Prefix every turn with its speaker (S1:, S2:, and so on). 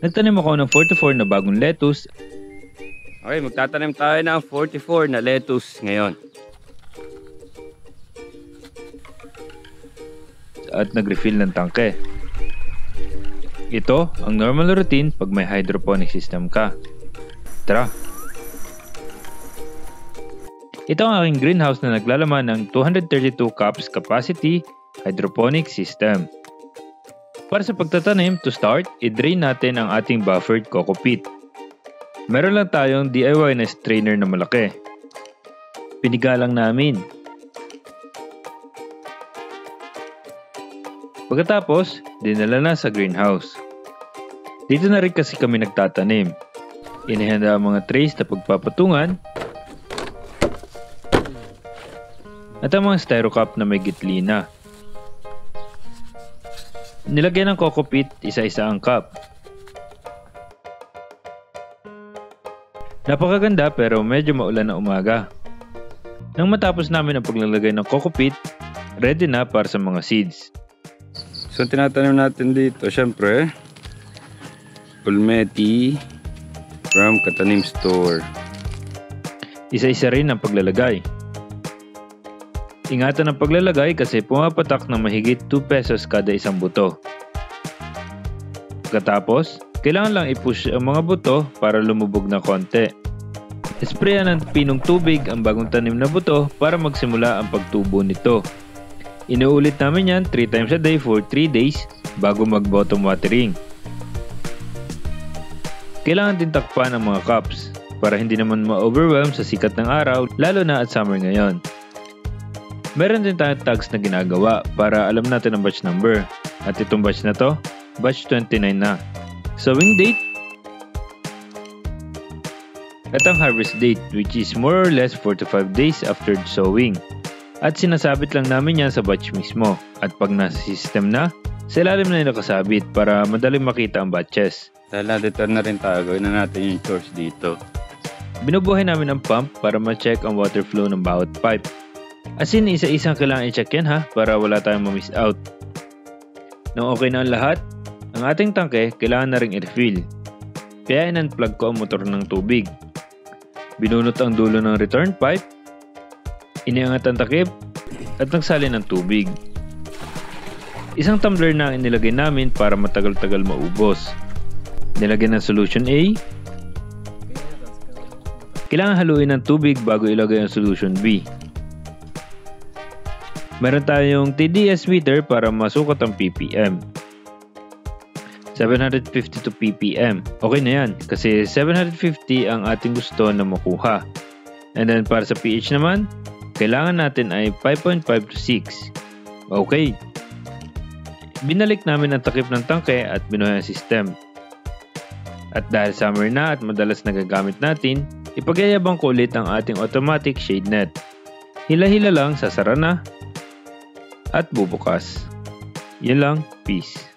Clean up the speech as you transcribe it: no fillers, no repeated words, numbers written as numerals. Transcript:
S1: Nagtanim ako ng 44 na bagong lettuce.
S2: Okay, magtatanim tayo ng 44 na lettuce ngayon.
S1: At nag-refill ng tangke. Ito ang normal routine pag may hydroponic system ka. Tara! Ito ang aking greenhouse na naglalaman ng 232 cups capacity hydroponic system. Para sa pagtatanim, to start, i-drain natin ang ating buffered coco peat. Meron lang tayong DIY na strainer na malaki. Pinigalang namin. Pagkatapos, dinala na sa greenhouse. Dito na rin kasi kami nagtatanim. Inihanda ang mga trays na pagpapatungan at ang mga styro cup na may gitlina. Nilagyan ng coco peat isa-isa ang cup. Napakaganda pero medyo maulan na umaga. Nang matapos namin ang paglalagay ng coco peat, ready na para sa mga seeds.
S2: So tinatanim natin dito, syempre, Ulmeti from Katanim Store.
S1: Isa-isa rin ang paglalagay. Ingatan ang paglalagay kasi pumapatak ng mahigit 2 pesos kada isang buto. Pagkatapos, kailangan lang i-push ang mga buto para lumubog na konti. Sprayan ng pinong tubig ang bagong tanim na buto para magsimula ang pagtubo nito. Inuulit namin yan 3 times a day for 3 days bago mag-bottom watering. Kailangan din takpan ang mga cups para hindi naman ma-overwhelm sa sikat ng araw lalo na at summer ngayon. Meron din tayong tags na ginagawa para alam natin ang batch number. At itong batch na to, batch 29 na. Sowing date at ang harvest date which is more or less 4 to 5 days after sowing. At sinasabit lang namin yan sa batch mismo. At pag nasa system na, sa ilalim na yung nakasabit para madaling makita ang batches.
S2: Dahil na-deter na rin tayo, gawin na natin yung chores dito.
S1: Binubuhay namin ang pump para ma-check ang water flow ng bawat pipe. As in, isa-isang kailangan i-check yan ha, para wala tayong ma-miss out. Nung okay na ang lahat, ang ating tangke kailangan na ring i-refill. Kaya in-unplug ko ang motor ng tubig. Binunot ang dulo ng return pipe, iniangat ang takip, at nagsali ng tubig. Isang tumbler na ang inilagay namin para matagal-tagal maubos. Nilagyan ng solution A. Kailangan haluin ng tubig bago ilagay ang solution B. Meron tayong TDS meter para masukat ang PPM. 750 to PPM. Okay na yan kasi 750 ang ating gusto na makuha. And then para sa pH naman, kailangan natin ay 5.5 to 6. Okay. Binalik namin ang takip ng tangke at binuhay ang system. At dahil summer na at madalas nagagamit natin, ipagyayabang ko ulit ang ating automatic shade net. Hila-hila lang, sasara na at bubukas. Yan lang, peace.